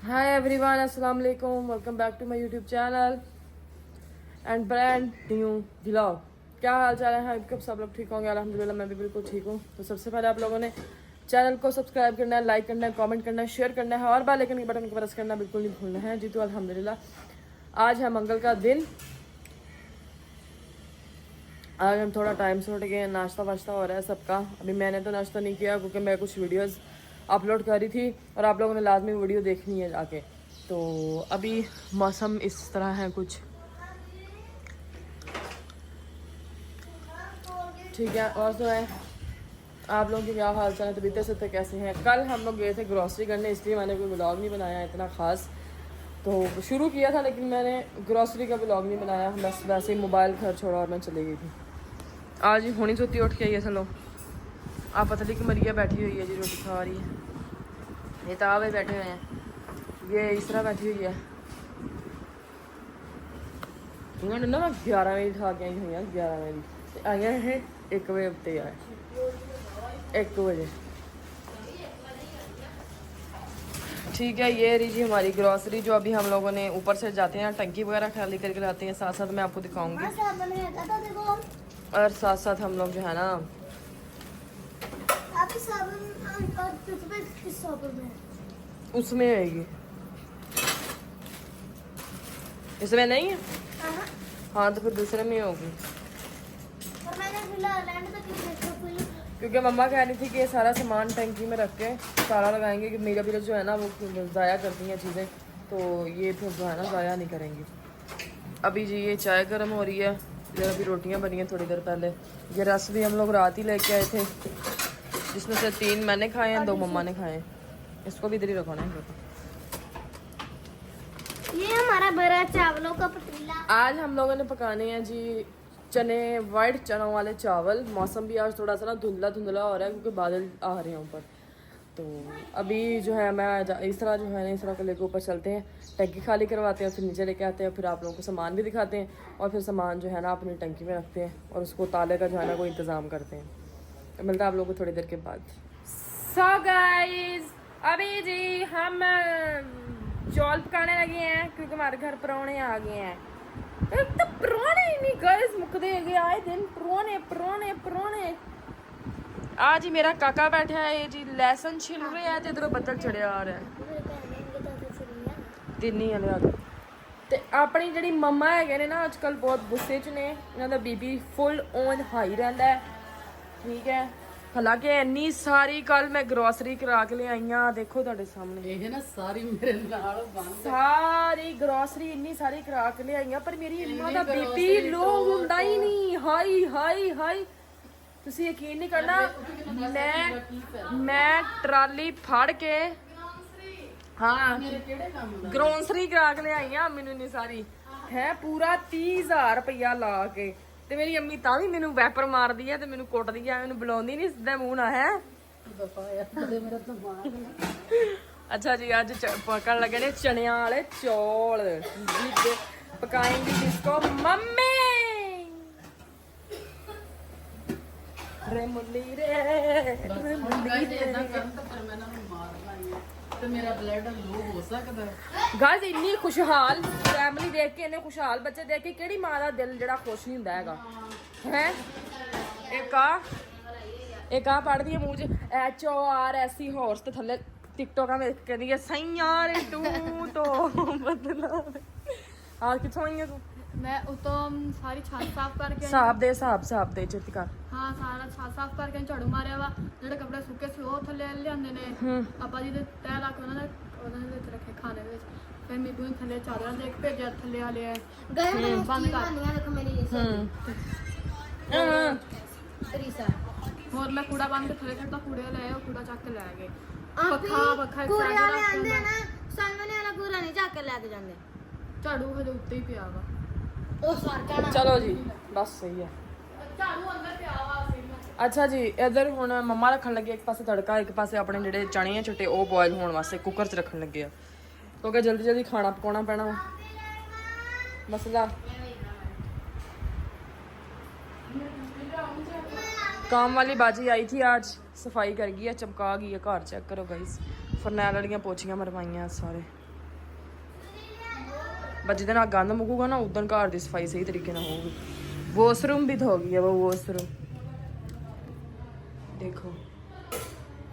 हाय everyone, अस्सलाम वालेकुम। Welcome back to my YouTube channel and brand new vlog. क्या हाल चाल है? कब सब लोग ठीक होंगे? अल्हम्दुलिल्लाह मैं भी बिल्कुल ठीक हूँ। तो सबसे पहले आप लोगों ने चैनल को सब्सक्राइब करना है, लाइक करना है, कमेंट करना है, शेयर करना है और बेल आइकन के बटन को प्रेस करना बिल्कुल नहीं भूलना है जी। तो अल्हम्दुलिल्लाह आज है मंगल का दिन। आज हम थोड़ा टाइम से उठ गए, नाश्ता वाश्ता हो रहा है सबका। अभी मैंने तो नाश्ता नहीं किया क्योंकि मैं कुछ वीडियोस अपलोड कर रही थी और आप लोगों ने लाजमी वीडियो देखनी है जाके। तो अभी मौसम इस तरह है कुछ, ठीक है। और तो है आप लोगों के क्या हाल चाल है, तबीयत से कैसे हैं? कल हम लोग गए थे ग्रॉसरी करने, इसलिए मैंने कोई व्लॉग नहीं बनाया इतना ख़ास। तो शुरू किया था लेकिन मैंने ग्रॉसरी का व्लॉग नहीं बनाया, बस वैसे ही मोबाइल घर छोड़ा और मैं चली गई थी। आज ही होनी सोती उठ के आई है। चलो आप पतली की मरिया बैठी हुई है जी, रोटी खा रही है। ये तावे बैठे हुए हैं, ये इस तरह बैठी हुई है। इन्होंने ना 11 बजे उठा के आई हुई है, 11 बजे आई है। 1 बजे उत्ते आए, 1 बजे। ठीक है, ये रही जी हमारी ग्रॉसरी जो अभी हम लोगों ने ऊपर से जाते हैं टंकी वगैरह खाली करके लाते हैं। साथ साथ मैं आपको दिखाऊंगी और साथ साथ हम लोग जो है ना उसमें आएगी, इसमें नहीं है। हाँ तो फिर दूसरे में होगी, क्योंकि मम्मा कह रही थी कि ये सारा सामान टंकी में रख के ताला लगाएंगे कि मेरा भी जो है ना वो ज़ाया करती हैं चीज़ें, तो ये फिर जो है ना ज़ाया नहीं करेंगी। अभी जी ये चाय गर्म हो रही है, इधर अभी रोटियां बनी हैं थोड़ी देर पहले। ये रस भी हम लोग रात ही लेके आए थे, जिसमें से 3 मैंने खाए हैं, 2 मम्मा ने खाए हैं। इसको भी इधर ही रखना है। ये हमारा बड़ा चावलों का पतीला। आज हम लोगों ने पकाने हैं जी चने, वाइट चनों वाले चावल। मौसम भी आज थोड़ा सा ना धुंधला धुंधला हो रहा है क्योंकि बादल आ रहे हैं ऊपर। तो अभी जो है मैं इस तरह जो है ना इस तरह को लेकर ऊपर चलते हैं, टंकी खाली करवाते हैं, फिर नीचे लेके आते हैं, फिर आप लोगों को सामान भी दिखाते हैं और फिर सामान जो है ना अपनी टंकी में रखते हैं और उसको ताले का जो है ना कोई इंतज़ाम करते हैं। तो मिलता है आप लोगों को थोड़ी देर के बाद। सो गाइस अभी जी हम चौल पकाने लगे हैं क्योंकि हमारे घर परौने आ गए हैं। तो परौने ही नहीं गाइस मुकदे गए, आए दिन परौने परौने परौने। आज ही मेरा काका बैठा है जी, लहसुन छिल रहे हैं, इधर बदल चढ़िया आ रहा है। तिन्नी वाले ते अपनी ਜਿਹੜੀ मम्मा है ने ना आजकल बहुत गुस्से च ने, इन्हों का बीपी फुल ऑन हाई रहता है, ठीक है। हालांकि इन्नी सारी कल मैं ग्रोसरी करा के ले आई हाँ, देखो ਤੁਹਾਡੇ सामने ਇਹ ਨਾ ਸਾਰੀ ਮੇਰੇ ਨਾਲ ਬੰਦ सारी ग्रोसरी इन्नी सारी करा के ले आई पर मेरी अम्मा का बीपी लो ਹੁੰਦਾ ही नहीं, हाई हाई हाई। ਤੁਸੀਂ ਯਕੀਨ ਨਹੀਂ करना, मैं ट्राली फड़ के हाँ ग्रोसरी करा के ले आई हाँ। मैनू इन्नी सारी है पूरा 30,000 रुपया ला के, ਤੇ ਮੇਰੀ ਅੰਮੀ ਤਾਂ ਵੀ ਮੈਨੂੰ ਵੈਪਰ ਮਾਰਦੀ ਹੈ ਤੇ ਮੈਨੂੰ ਕੁੱਟਦੀ ਹੈ, ਮੈਨੂੰ ਬੁਲਾਉਂਦੀ ਨਹੀਂ ਸਿੱਧਾ ਮੂੰਹ ਨਾਲ ਹੈ। अच्छा जी आज पकड़ लगे ने चनिया वाले चौल, पकाएंगी जिसको मम्मी रे मुल्ली रे मुल्ली ਤੇ ਮੇਰਾ ਬਲੱਡ ਲੋ ਹੋ ਸਕਦਾ। गाइस इन्नी खुशहाल फैमिली देख के, इन्ने खुशहाल बच्चे देख के केड़ी मां दा दिल जेड़ा खुश नहीं हुंदा हैगा है। एक आ पढ़दी है मुंह च HORSE हॉर्स ते थल्ले टिकटॉक में कहती है सैयार टू तो बदला। हाँ किथों आई है तू? मैं उतो सारी छत साफ करके साहब दे छेती कर। हाँ सारा छत साफ करके झाड़ू मारिया वा, ਜਿਹੜੇ ਕੱਪੜੇ ਸੁੱਕੇ ਸੀ ਉਹ ਥੱਲੇ ਲਿਆਂਦੇ ਨੇ ਆਪਾਂ ਜੀ ਦੇ ਤਹਿ ਲਾ ਕੇ ਉਹਨਾਂ ਦੇ ਵਿੱਚ ਰੱਖੇ ਖਾਣੇ ਦੇ ਵਿੱਚ। ਫਿਰ ਮੀਬੂ ਨੇ ਥੱਲੇ ਚਾਦਰਾਂ ਦੇ ਇੱਕ ਭੇਜਿਆ ਥੱਲੇ ਵਾਲੇ ਗਏ ਬੰਦ ਕਰ ਦੇਖੋ ਮੇਰੀ ਰੀਸਾ। ਹੋਰ ਮੈਂ ਕੂੜਾ ਬੰਦ ਕੇ ਥੱਲੇ ਖੜਦਾ, ਕੂੜੇ ਲੈ ਆਏ, ਉਹ ਕੂੜਾ ਚੱਕ ਕੇ ਲੈ ਗਏ। ਪੱਖਾ ਕੂੜੇ ਵਾਲੇ ਆਂਦੇ ਨਾ, ਸਾਹਮਣੇ ਵਾਲਾ ਕੂੜਾ ਨਹੀਂ ਚੱਕ ਕੇ ਲੈ ਕੇ ਜਾਂਦੇ, ਝਾੜੂ ਹਜੇ ਉੱਤੇ ਹੀ ਪਿਆ ਵਾ। ਉਹ ਸਰ ਜਾਣਾ। चलो जी बस सही है। ਝਾੜੂ ਅੰਦਰ ਪਿਆ ਵਾ ਅਸੀਂ। अच्छा जी इधर हुण मम्मा रखन लगे एक पासे तड़का, एक पासे अपने जेडे चने हैं चिट्टे वो बॉयल होने वास्ते कुकर च रखन लगे, क्योंकि जल्दी जल्दी खाना पकाना पैना वा। मसला काम वाली बाजी आई थी आज, सफाई कर गई है, चमका गई है घर। चेक करो गाइस, फरनैल वालियां पोछियां मरवाइयां सारे। बस जिस दिन आ गंद मुकूगा ना उस दिन घर की सफाई सही तरीके ना होगी। वॉशरूम भी तो हो गई है वो वॉशरूम देखो।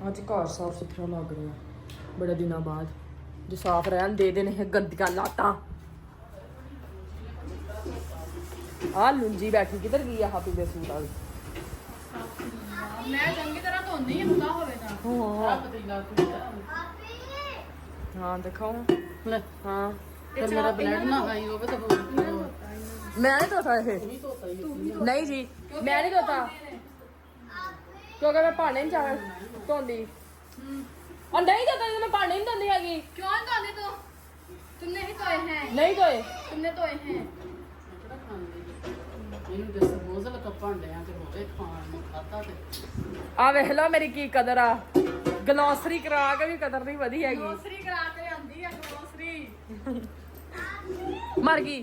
आज घर साफ सुथरा लग रहा है बड़े दिनों बाद, जो साफ रहन दे देने हैं गंदियां लाता। आ लुंजी बैठी किधर गई है हापी दे सूट वाली। मैं चंगी तरह धोनी है मुदा होवे ना। पतीला खुला हाँ दिखाओ। ले हाँ ਤੇ ਮੇਰਾ ਬਲੱਡ ਨਾ ਹਾਈ ਹੋਵੇ ਤਾਂ मैं नहीं धोता ये नहीं जी, मैं नहीं धोता क्योंकि मैं भांडे नहीं चाह धोंदी और नहीं धोता मैं भांडे नहीं धोंदी हैगी। क्यों नहीं धोने तो? तुमने ही धोए हैं। नहीं धोए तुमने धोए हैं। ਇਹਨੂੰ ਡਿਸਪੋਜ਼ਲ ਕੱਪਾਂ ਡਿਆਂ ਤੇ ਹੋਵੇ ਖਾਣ ਨੂੰ ਖਾਤਾ ਤੇ आ वेख लो मेरी की कदर आ, ग्लॉसरी करा के भी कदर नहीं वधी हैगी। ग्रोसरी करा के आंदी है ग्रोसरी। मर गई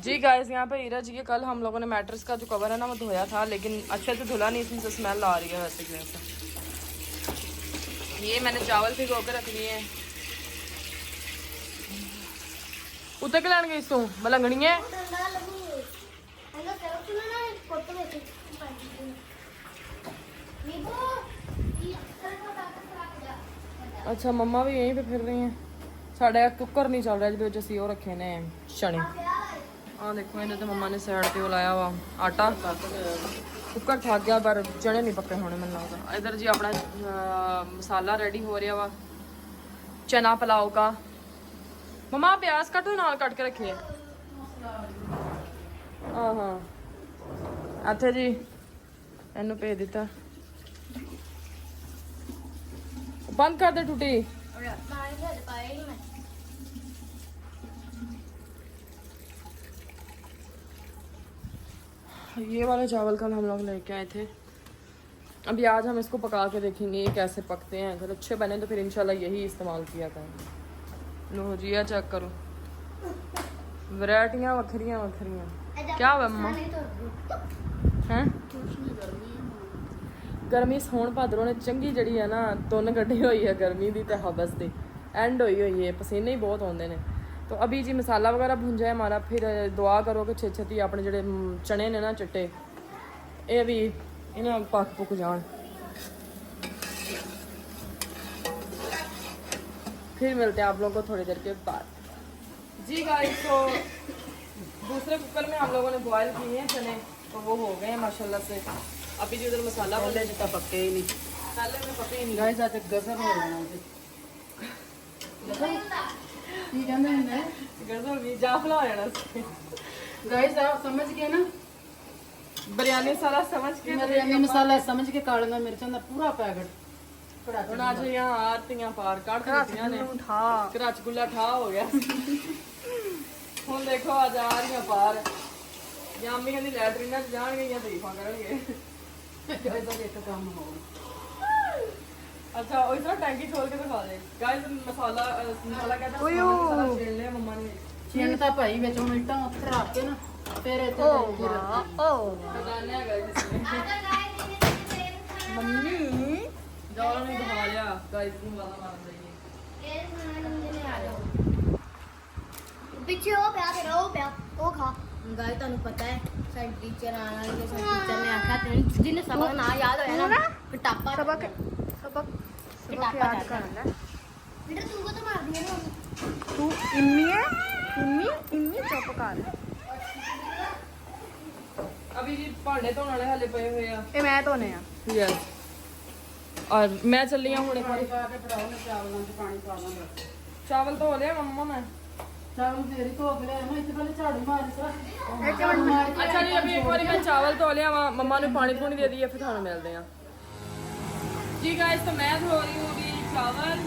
जी गाइस। यहाँ पे हीरा जी के कल हम लोगों ने मैट्रेस का जो कवर है ना वो धोया था, लेकिन अच्छे से धुला नहीं, इसमें से स्मेल आ रही है वैसे की वैसे। ये मैंने चावल भिगो के रख लिए हैं। उतर के लैन गई तू मलंगनी है। ਠੰਡਾ ਲੱਗੂ ਇਹਦਾ ਸਿਰ ਸੁਣਾ ਨਾ ਫੋਟੋ ਵਿੱਚ ਨੀਬੂ ਇਹ ਅਕਸਰ ਕੋ ਡਾਕਟਰ ਕਰਾ ਕੇ ਜਾ। अच्छा मम्मा भी यहीं पे फिर रही हैं। साढ़े कुकर नहीं चल रहा जिहदे असीं ਉਹ ਰੱਖੇ ਨੇ चने। आ देखो इन्हें तो मम्मा ने साइड पे लाया वा आटा। कुकर थक गया पर चने नहीं पक्के होने मैंने लगता। इधर जी अपना मसाला रेडी हो रहा वा चना पुलाव का। मम्मा प्याज कटो नाल कट के रखिए। हाँ हाँ ਇੱਥੇ ਜੀ ਇਹਨੂੰ ਭੇਜ ਦਿੱਤਾ। ਬੰਦ ਕਰ ਦੇ ਟੁੱਟੀ। ਪਾਣੀ ਦੇ ਪਾਏ ਨਹੀਂ ਮੈਂ। ये वाले चावल कल हम लोग लेके आए थे। अभी आज हम इसको पका के देखेंगे ये कैसे पकते हैं। अगर अच्छे बने तो फिर इंशाल्लाह यही इस्तेमाल किया करें। लो जी ये चेक करो, वैरायटियां वखरियां वखरियां। क्या हुआ मम्मा हैं? गर्मी सोन भादरों ने चंगी जड़ी है ना तुन कड्ढी हुई है गर्मी दी ते हबस दी एंड हुई है, पसीने ही बहुत आते हैं। तो अभी जी मसाला वगैरह भुन जाए हमारा, फिर दुआ करो कि छेती छेती अपने जड़े चने ने ना चिट्टे ये भी इन्हें पक पुक जान। फिर मिलते हैं आप लोगों को थोड़ी देर के बाद जी गाइस। तो दूसरे कुकर में हम लोगों ने बॉयल किए हैं चने, तो वो हो गए हैं माशाल्लाह से। अभी जी उधर मसाला ਪਹਿਲੇ बोले ਜਿੱਤਾ ਪੱਕੇ ਹੀ ਨਹੀਂ पहले में पके ही नहीं। ਗਾਇਸ ਅੱਜ ਗਜ਼ਰ ਹੋ ਜਾਣਾ ਜੀ। ਕੀ ਕਹਿੰਦੇ ਨੇ गर्दन भी जाफला हो जाना उससे। ਗਾਇਸ ਆਪ ਸਮਝ ਗਏ ਨਾ बिरयानी सारा समझ के ਬਿਰਿਆਨੀ ਮਸਾਲਾ ਸਮਝ ਕੇ ਕਾਲੀਆਂ ਮਿਰਚਾਂ ਦਾ ਪੂਰਾ ਪੈਕਟ ਹੁਣ ਅੱਜ यहाँ आरतियां पार काट ਦਿੱਤੀਆਂ ਨੇ। ਰਸਗੁੱਲਾ ਠਾ ਹੋ ਗਿਆ। ਹੁਣ ਦੇਖੋ ਅੱਜ ਆ ਰਹੀਆਂ ਪਾਰ। ਯਾਮੀ ਕਹਿੰਦੀ ਲੈਟਰੀਨਾਂ ਚ ਜਾਣਗੀਆਂ ਤਾਰੀਫਾਂ ਕਰਨਗੇ। ਗਾਇਸ ਦਾ ਇੱਕ ਕੰਮ ਹੋ अच्छा और इतना टैंकी खोल के दिखा दे गाइस। मसाला मसाला कहता है मसाला छील लिया मम्मा ने। ਛੇਣ ਤਾਂ ਭਾਈ ਵਿੱਚ ਹੁਣ ਇੱਟਾਂ ਉੱਥੇ ਰੱਖ ਕੇ ਨਾ ਫਿਰ ਇੱਥੇ ਰੱਖੀ लगाने है गाइस इसमें। मम्मी जाओ नहीं दिखा लिया गाइस की वाला मार रही है। ਇਹ ਸੁਣਨ ਨੇ ਆ ਜਾਓ ਪਿੱਛੇ ਉਹ ਪਿਆ ਤੇਰਾ ਉਹ ਪਿਆ ਉਹ ਖਾ। ਗਾਇ ਤੁਹਾਨੂੰ ਪਤਾ ਹੈ ਸਾਡੀ ਟੀਚਰ ਆਣ ਵਾਲੀ ਹੈ। ਸਾਡੀ ਟੀਚਰ ਨੇ ਆਖਿਆ ਤੈਨੂੰ ਜਿਹਨੇ ਸਬਕ ਨਾ ਯਾਦ ਹੋਇਆ ਨਾ ਕਟਾਪਾ ਸਬਕ ਯਾਦ ਕਰਨਾ ਬੇਟਾ ਤੂੰ ਕੋ ਤਾਂ ਮਾਰਦੀ ਹੈ ਨਾ तू इम्मी है इम्मी इम्मी चुप कर। अभी जी भांडे धोने वाले हाले पे हुए हैं। ਇਹ ਮੈਂ ਧੋਨੇ ਆ। यस और मैं चली हूं हुणे ਪਾਣੀ ਪਾ ਕੇ ਫੜਾਓ ਨਾ ਚਾਵਲਾਂ 'ਚ ਪਾਣੀ ਪਾ ਦਾਂਗਾ। चावल धो लिया मम्मा मैं। ਚਾਵਲ ਫੇਰ ਹੀ ਧੋ ਕੇ ਲਿਆ ਮੈਂ ਇੱਥੇ ਪਹਿਲੇ ਝਾੜੂ ਮਾਰੀ ਸਾ अच्छा जी अभी एक बार मैं चावल धो लिया वहाँ मम्मा ने पानी पूनी दे दिया, फिर थाने मिलते हैं जी गाइस। तो मैं धो रही हूँ अभी चावल।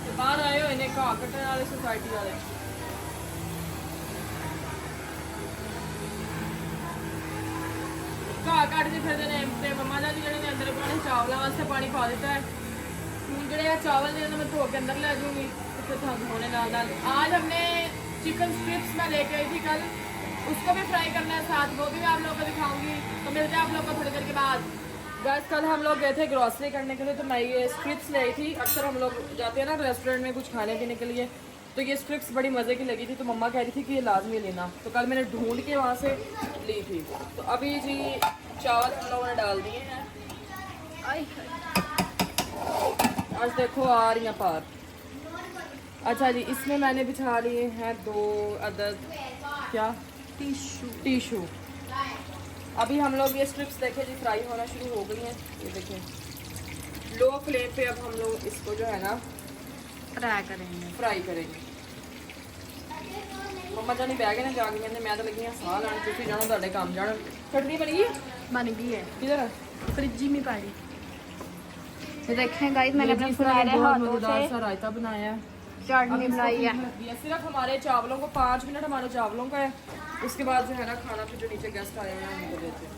ते बाहर आए हुए ने घाह कट्टने वाले सोसाइटी वाले। घाह कटते फिरते ने ते मम्मा जी जेह्ड़े ने अंदर पाने चावलों वास्ते पानी पा दिता है। ਜਿਹੜੇ चावल जो मैं धो के अंदर ले जाऊंगी तो फिर थाने होने नाल नाल। आज हमने चिकन स्ट्रिप्स मैं लेके आई थी कल, उसको भी फ्राई करना है साथ, वो भी मैं आप लोगों को दिखाऊंगी। तो मिलते हैं आप लोगों को थोड़ी देर के बाद। गैस कल हम लोग गए थे ग्रॉसरी करने के लिए, तो मैं ये स्ट्रिप्स ले आई थी। अक्सर हम लोग जाते हैं ना रेस्टोरेंट में कुछ खाने पीने के लिए, तो ये स्ट्रिप्स बड़ी मज़े की लगी थी, तो मम्मा कह रही थी कि ये लाजमी लेना, तो कल मैंने ढूंढ के वहाँ से ली थी। तो अभी जी चावल हम लोगों ने डाल दिए हैं। आज देखो आ रही हैं पार। अच्छा जी, इसमें मैंने बिछा लिए हैं 2 अदद क्या टिशू। अभी हम लोग ये स्ट्रिप्स देखे जी फ्राई होना शुरू हो गई हैं। ये देखें लो फ्लेम पे अब हम लोग इसको जो है ना फ्राई करेंगे। मम्मा जानी बह गए ना जाके, कहते मैं तो लगी हाँ साह लाने, तुम जानो ਤੁਹਾਡੇ काम जान। चटनी बन गई है किधर है? फ्रिज में पाई। ये देखें गाइस, मैंने अपने फुलारे हाथों से रायता बनाया है, चटनी बनाई है। सिर्फ हमारे चावलों को 5 मिनट हमारे चावलों का है। उसके बाद जो है ना खाना फिर जो नीचे गेस्ट आए हैं उनको देते हैं।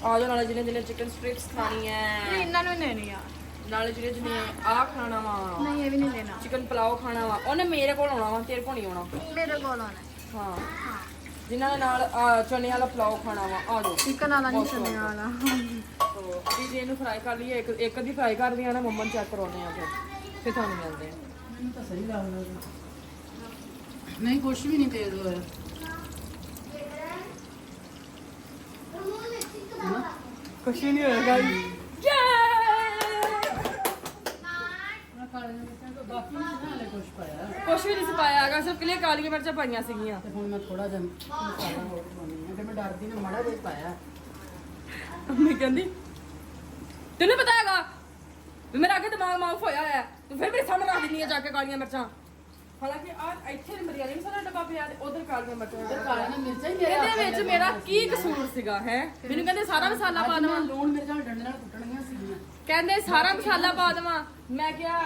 आ जाओ नाले जिन्हें जिन्हें चिकन स्ट्रिप्स खानी है, इन्होंने नहीं लेनी यार। नाले जिन्हें जिन्हें आ खाना वा, नहीं ये भी नहीं लेना। चिकन पुलाव खाना वा, उन्हें मेरे को आना वा, तेरे को नहीं आना। मेरे को आना है। हाँ जिन्होंने नाल चने वाला पुलाव खाना वा आ जाओ। चिकन वाला नहीं, चने वाला। तो अभी जी इन्हें फ्राई कर लिए, एक अद्धी फ्राई कर दिया ना, मम्मा चेक करवाने हैं फिर थानू मिलते हैं। ਮੈਨੂੰ ਤਾਂ ਸਹੀ ਲੱਗਦਾ ਨਹੀਂ, ਕੁਛ ਵੀ ਨਹੀਂ ਤੇਜ਼ ਹੋਇਆ। कुछ भी नहीं होगा। ਮੈਂ ਕਾਲੇ ਨੇ ਕਿਹਾ ਕਿ ਬਾਕੀ ਨਹੀਂ ਨਾ ਹਲੇ ਕੁਛ ਪਾਇਆ, ਕੁਛ ਵੀ ਨਹੀਂ ਸਿਪਾਇਆ ਹੈਗਾ, ਸਿਰਫ ਕਿਲੇ ਕਾਲੀਆਂ ਮਿਰਚਾਂ ਪਾਈਆਂ ਸੀਗੀਆਂ। ਤੇ ਹੁਣ ਮੈਂ ਥੋੜਾ ਜਿਹਾ ਮਸਾਲਾ ਹੋਰ ਪਾਉਣੀ ਹੈ, ਕਿ ਮੈਂ ਡਰਦੀ ਨੇ ਮਾੜਾ ਜਿਹਾ ਪਾਇਆ। ਮੰਮੀ ਕਹਿੰਦੀ ਤੈਨੂੰ ਪਤਾ ਹੈਗਾ ਵੀ ਮੇਰਾ ਅੱਗੇ ਦਿਮਾਗ ਮਾਫ ਹੋਇਆ ਹੈ, ਤੂੰ ਫਿਰ ਮੇਰੇ ਸਾਹਮਣੇ ਰੱਖ ਦਿੰਦੀ ਹੈ ਜਾ ਕੇ ਕਾਲੀਆਂ ਮਿਰਚਾਂ। ਹਾਲਾਂਕਿ ਆ ਇੱਥੇ ਮਰਿਆਲੇ ਮਸਾਲਾ ਡੱਬਾ ਪਿਆ ਤੇ ਉਧਰ ਕਾਲੀਆਂ ਮਿਰਚਾਂ। ਤੇ ਕਾਲੇ ਨੇ ਮਿਰਚਾਂ ਹੀ ਮੇਰੇ ਇਹਦੇ ਵਿੱਚ ਮੇਰਾ ਕੀ ਕਸੂਰ ਸੀਗਾ ਹੈ? ਮੈਨੂੰ ਕਹਿੰਦੇ ਸਾਰਾ ਮਸਾਲਾ ਪਾ ਦੇਵਾਂ, ਲੂਣ ਮਿਰਚਾਂ ਡੰਡੇ ਨਾਲ ਕੁੱਟਣੀਆਂ ਸੀਗੀਆਂ। ਕਹਿੰਦੇ ਸਾਰਾ ਮਸਾਲਾ ਪਾ ਦੇਵਾਂ। ਮੈਂ ਕਿਹਾ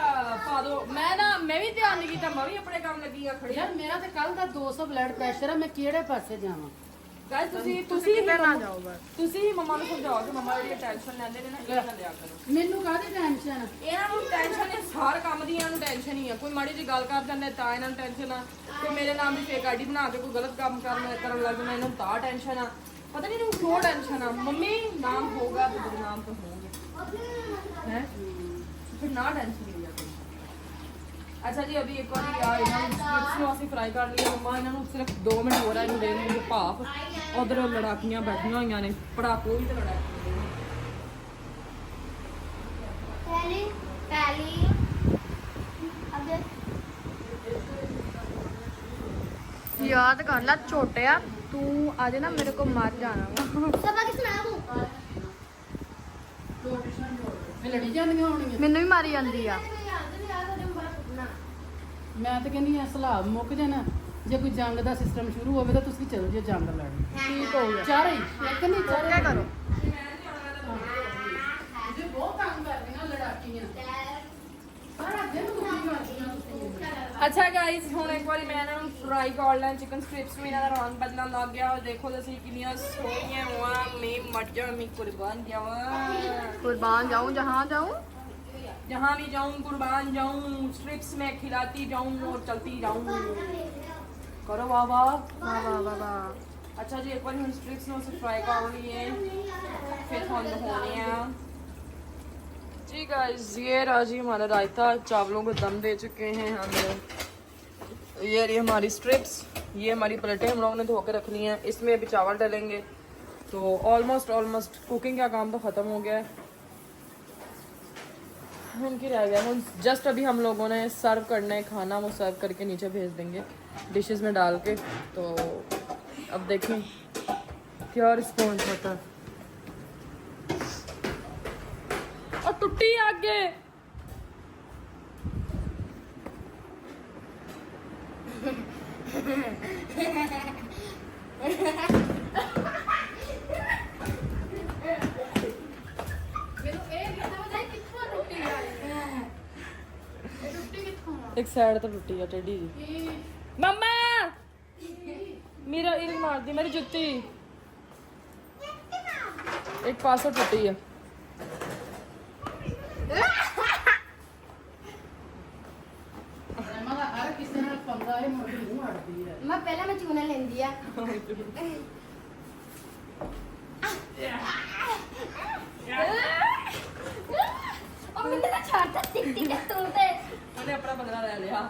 ਪਾ ਦੋ। ਮੈਂ ਵੀ ਧਿਆਨ ਨਹੀਂ ਕੀਤਾ, ਮੈਂ ਵੀ ਆਪਣੇ ਕੰਮ ਲੱਗੀ ਆ ਖੜੀ। ਯਾਰ ਮੇਰਾ ਤੇ ਕੱਲ ਦਾ 200 ਬਲੱਡ ਪ੍ਰੈਸ਼ਰ ਹੈ, ਮੈਂ ਕਿਹੜੇ ਪਾਸੇ ਜਾਵਾਂ? ਗਾਇਸ ਤੁਸੀਂ ਨਾ ਜਾਓ ਬਸ, ਤੁਸੀਂ ਹੀ ਮੰਮਾ ਨੂੰ ਸਮਝਾਓ ਕਿ ਮੰਮਾ ਜਿਹੜੀ ਟੈਨਸ਼ਨ ਲੈਂਦੇ ਨੇ ਨਾ ਇਹ ਨਾ ਲਿਆ ਕਰੋ। ਮੈਨੂੰ ਕਾਹਦੀ ਟੈਨਸ਼ਨ? ਇਹਨਾਂ ਨੂੰ ਟੈਨਸ਼ਨ ਹੈ, ਹਰ ਕੰਮ ਦੀ ਇਹਨਾਂ ਨੂੰ ਟੈਨਸ਼ਨ ਹੀ ਆ। ਕੋਈ ਮਾੜੀ ਜਿਹੀ ਗੱਲ ਕਰ ਦਿੰਦੇ ਤਾਂ ਇਹਨਾਂ ਨੂੰ ਟੈਨਸ਼ਨ ਆ, ਕੋਈ ਮੇਰੇ ਨਾਮ ਦੀ ਫੇਕ ਆਈਡੀ ਬਣਾ ਕੇ ਕੋਈ ਗਲਤ ਕੰਮ ਕਰਨ ਲੱਗ ਜਾਂਦਾ ਇਹਨਾਂ ਨੂੰ ਤਾਂ ਟੈਨਸ਼ਨ ਆ। ਪਤਾ ਨਹੀਂ ਇਹਨੂੰ ਕਿਉਂ ਟੈਨਸ਼ਨ ਆ। ਮੰਮੀ ਨਾਮ ਹੋਗਾ तो बदनाम तो होंगे हैं, फिर ना टेंशन लिया कोई। अच्छा जी अभी एक बार यार स्ट्रिप्स ਨੂੰ ਅਸੀਂ ਫਰਾਈ ਕਰ ਲਿਆ। ਮੰਮਾ ਇਹਨਾਂ ਨੂੰ ਸਿਰਫ 2 ਮਿੰਟ ਹੋਰ ਇਹਨੂੰ ਦੇ ਦੇਣਗੇ ਭਾਫ। ਉਧਰ ਲੜਾਕੀਆਂ ਬੈਠੀਆਂ ਹੋਈਆਂ ਨੇ, ਪੜਾਕੂ ਵੀ ਤੇ ਲੜਾਕੀ। पहली अब याद कर ला छोटिया, तू आज ना मेरे को मार जाना वा। सबा किस ना हूं ਇਹ ਲੜੀ ਜਾਂਦੀਆਂ ਹੋਣੀਆਂ। ਮੈਨੂੰ ਵੀ ਮਾਰੀ ਜਾਂਦੀ ਆ। ਮੈਂ ਤਾਂ ਕਹਿੰਦੀ ਆ ਸਲਾਬ ਮੁੱਕ ਜੇ ਨਾ, ਜੇ ਕੋਈ ਜੰਗ ਦਾ ਸਿਸਟਮ ਸ਼ੁਰੂ ਹੋਵੇ ਤਾਂ ਤੁਸੀਂ ਚਲੋ ਜੇ ਜੰਗ ਲੜਨ। ਠੀਕ ਹੋ ਗਿਆ। ਚਾਰੇ ਹੀ, ਇੱਕ ਨਹੀਂ ਚਾਰੇ क्या करो? ਜੇ ਬਹੁਤ ਤੰਗ ਕਰਦੀਆਂ ਲੜਾਕੀਆਂ, ਸਾਰਾ ਦਿਨ ਦੁਖੀ ਕਰਦੀਆਂ ਤੁਸੀਂ। ਅੱਛਾ ਗਾਇਸ ਹੁਣ ਇੱਕ ਵਾਰੀ ਮੈਂ ਇਹਨਾਂ ਨੂੰ ਫਰਾਈ ਕਰ ਲਾਂ। ਚਿਕਨ ਸਟ੍ਰਿਪਸ ਵੀ ਇਹਨਾਂ ਦਾ ਰੰਗ ਬਦਲਣ ਲੱਗ ਗਿਆ। ਔਰ ਦੇਖੋ ਤੁਸੀਂ ਕਿੰਨੀਆਂ ਸੋਹਣੀਆਂ ਹੋਆ। ਮੈਂ ਮਰ ਜਾ, ਮੈਂ ਕੁਰਬਾਨ ਜਾਵਾਂ। कुर्बान जाऊं जहाँ जाऊं। जहाँ भी जाऊँ कुर्बान जाऊँ, स्ट्रिप्स में खिलाती जाऊँ और चलती जाऊँ। करो वाह वाह। वाह वाह वाह वाह। अच्छा जी एक बार हम स्ट्रिप्स में उसे फ्राई कर लिए, फिर हम होने हैं जी गाइस। ये रहा जी हमारा रायता। चावलों को दम दे चुके हैं हम लोग। ये रही हमारी स्ट्रिप्स, ये हमारी प्लेटें हम लोगों ने धो के रख ली हैं। इसमें अभी चावल डालेंगे। तो ऑलमोस्ट कुकिंग का काम तो ख़त्म हो गया है, उनकी रह गया। हम जस्ट अभी हम लोगों ने सर्व करना है खाना, वो सर्व करके नीचे भेज देंगे डिशेस में डाल के। तो अब देखें क्या रिस्पॉन्स होता है। और टुट्टी आगे एक साइड तो टुटी है टेडी जी। मम्मा मेरा इल मार दी मेरी जुत्ती, एक पासों टुटी है। ਮਾ ਹਰ ਕਿਸੇ ਨਾਲ ਪੰਗਾ ਇਹ ਮੁੰਡੀ ਨੂੰ ਅੜਦੀ ਹੈ। मैं पहले मैं चूना लेंदी है और मैंने तो छोटा टिक टिक तू ते मैंने बदला ले लिया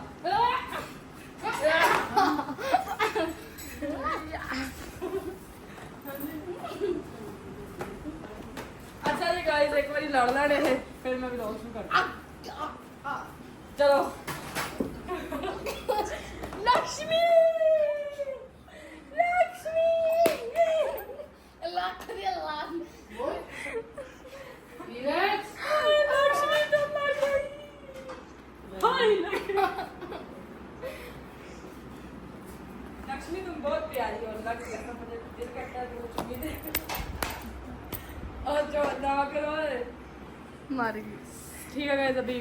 अच्छा जी गाइस एक बारी लड़ लेने हैं फिर मैं व्लॉग शुरू करती हूं चलो लक्ष्मी लक्ष्मी लाख रे लाख नीरज लक्ष्मी तुम मर गई हाय लक्ष्मी तुम बहुत प्यारी हो लक्ष्मी ऐसा मुझे दिल करता है तुम चुमी दे और जो ना करो मर गई ठीक है गाइस अभी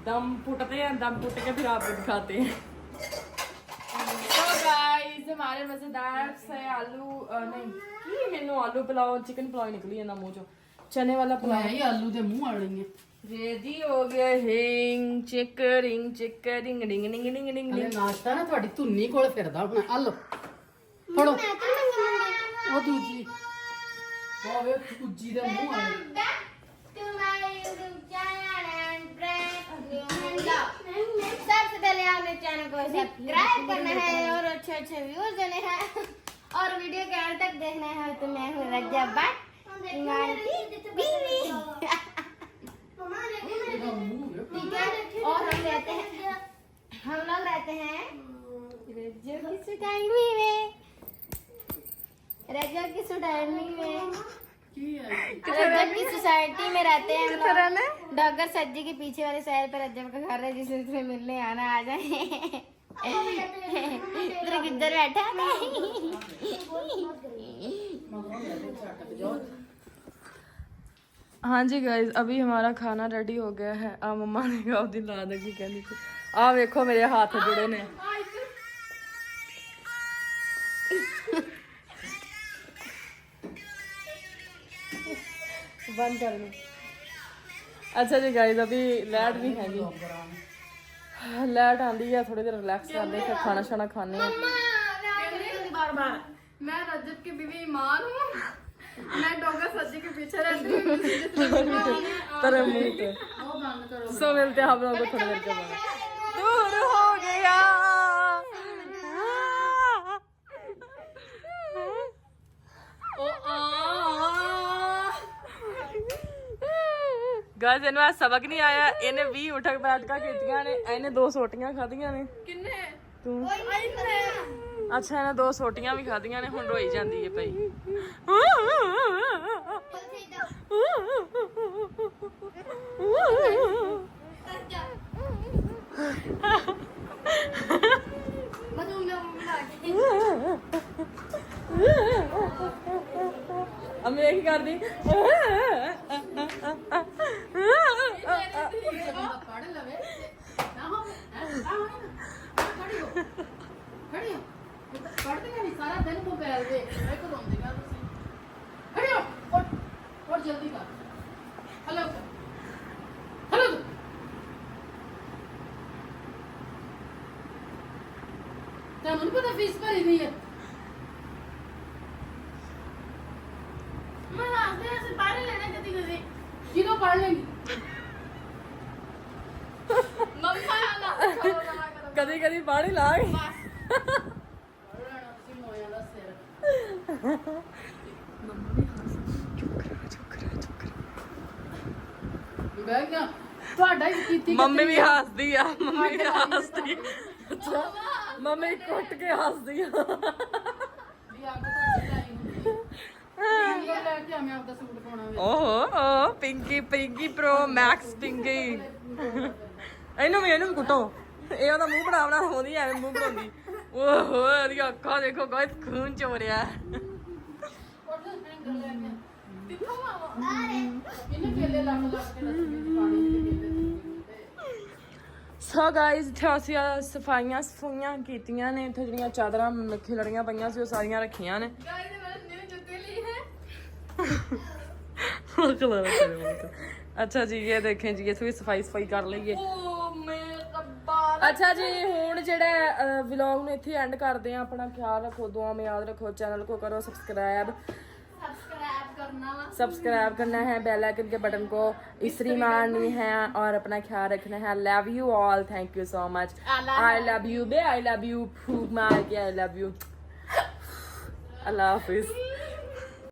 दम फूटते हैं दम फूट के फिर आपको दिखाते हैं तो गाइस हमारे मजेदार से आलू नहीं की मेनू आलू पुलाव चिकन पुलाव निकली है ना मुंह चो चने वाला मैं पुलाव ही आलू दे मुंह वाली है रेडी हो गया हिंग चिकरिंग चिकरिंग डिंग डिंग डिंग डिंग ਹਲੇ ਨਾਸ਼ਤਾ ਨਾ ਤੁਹਾਡੀ ਧੁੰਨੀ ਕੋਲ ਫਿਰਦਾ ਹੁਣ ਆ ਲੋ ਫੜੋ ਉਹ ਦੂਜੀ ਉਹ ਵੇ ਕੁੱਜੀ ਦੇ ਮੂੰਹ ਵਾਲੀ to my YouTube channel and press new bell. सबसे पहले आपने चैनल को सब्सक्राइब करना है और अच्छे अच्छे व्यूज देने हैं और वीडियो के अंत तक देखना है तो मैं हूँ रज्जा भट्ट ईमान की बीवी ठीक है और हम लोग रहते हैं रज्जा की सुटाइनी में रज्जा की सुटाइनी में ਕੀ ਹੈ रज्जब की सोसाइटी में रहते हैं हम लोग डॉक्टर सज्जी के पीछे वाले शहर पर रज्जब का घर है जिसमें तुम्हें मिलने आना आ जाए इधर किधर बैठा है हाँ जी गाइस अभी हमारा खाना रेडी हो गया है आ मम्मा ने कहा दिन ला दे कहनी थी आ देखो मेरे हाथ जुड़े ने बंद कर लो अच्छा जी गाइस अभी लाइट भी हैगी लाइट आंदी है थोड़ी देर रिलैक्स करते हैं फिर खाना शाना खाने हैं बार बार मैं रजत की बीवी ईमान हूँ मैं डॉक्टर सज्जी के पीछे रहती हूँ तेरे मुंह पे ਉਹ ਬੰਦ ਕਰੋ सो मिलते हैं हम लोगों को थोड़ी देर के बाद दूर हो गया गाइस इन्हें आज सबक नहीं आया इन्हें 20 उठक बैठका कीतियां ने इन्हें 2 सोटियां खादियां ने किन्ने तू अच्छा इन्हें 2 सोटियां भी खादियां ने हुन रोई जांदी है पई अम्मी एक कर दी ਬੰਦਾ ਪੜ ਲਵੇ ਨਾ ਹੋ ਖੜੀ ਹੋ ਪੜਦੇ ਨਹੀਂ ਸਾਰਾ ਦਿਨ ਮੋਬਾਈਲ ਦੇ ਇੱਕ ਰੋਂਦੀਆਂ ਤੁਸੀਂ ਖੜੀ ਹੋ ਉੱਠ ਜਲਦੀ ਕਰ ਹਲੋ ਹਲੋ ਤੁਹਾਨੂੰ ਪਤਾ ਫੀਸ ਭਰੀ ਦੀ ਹੈ मैं आते से पानी लेने कभी कभी ਕਿਦੋਂ ਪੜ ਲੈਂਗੀ मम्मा ना कदी कदी पानी लाग ਪੜਨਾ ਤੁਸੀਂ ਮੋਇਆ ਦਾ ਸਿਰ ਬੈਗ ਨਾ ਤੁਹਾਡਾ ਹੀ ਕੀਤੀ मम्मी भी हंसदी है मम्मी भी हंसदी अच्छा मम्मी कुट के हंसदी है ਵੀ ਅੱਗ ਤੁਹਾਡੀ ਲਾਈ ਹੁੰਦੀ ਹੈ ਲੈ ਕੇ ਆਵੇਂ ਆਪਦਾ ਸੂਟ ਪਾਉਣਾ ਵੇ ओहो पिंकी पिंकी प्रो मैक्स पिंकी ਇਹਨੂੰ ਵੀ ਕੁੱਟੋ ਇਹ ਉਹਦਾ ਮੂੰਹ ਬਣਾਉਣਾ ਹੁੰਦੀ ਐਵੇਂ ਮੂੰਹ ਬਣਾਉਂਦੀ ਓਹੋ ਇਹਦੀਆਂ ਅੱਖਾਂ ਦੇਖੋ ਗਾਇਸ ਖੂਨ ਚੋ ਰਿਹਾ ਇਹਨੇ ਕੇਲੇ ਲੱਗ ਲੱਗ ਕੇ ਰੱਖੀ ਪਾਣੀ ਦੇ ਕੇਲੇ ਸੋ ਗਾਇਸ ਇੱਥੇ ਅਸੀਂ ਸਫਾਈਆਂ ਕੀਤੀਆਂ ਨੇ ਇੱਥੇ ਜਿਹੜੀਆਂ ਚਾਦਰਾਂ ਖਿਲੜੀਆਂ ਪਈਆਂ ਸੀ ਉਹ ਸਾਰੀਆਂ ਰੱਖੀਆਂ ਨੇ गाइस मैंने न्यू जूते ली है अच्छा जी ये देखें जी ये थोड़ी सफाई कर लईए ओ मेरा रब्बा ਅੱਛਾ ਜੀ ਹੁਣ ਜਿਹੜਾ ਵਲੌਗ ਨੂੰ ਇੱਥੇ ਐਂਡ ਕਰਦੇ ਆ ਆਪਣਾ ਖਿਆਲ ਰੱਖੋ ਦੁਆ में याद रखो चैनल को करो सब्सक्राइब सब्सक्राइब करो करना वा सब्सक्राइब करना है, बेल आइकन के बटन को इस्त्री मारनी है और अपना ख्याल रखना है। Love you all, thank you so much. I love you bae, I love you, फूक मार के आई लव यू। Allah Hafiz.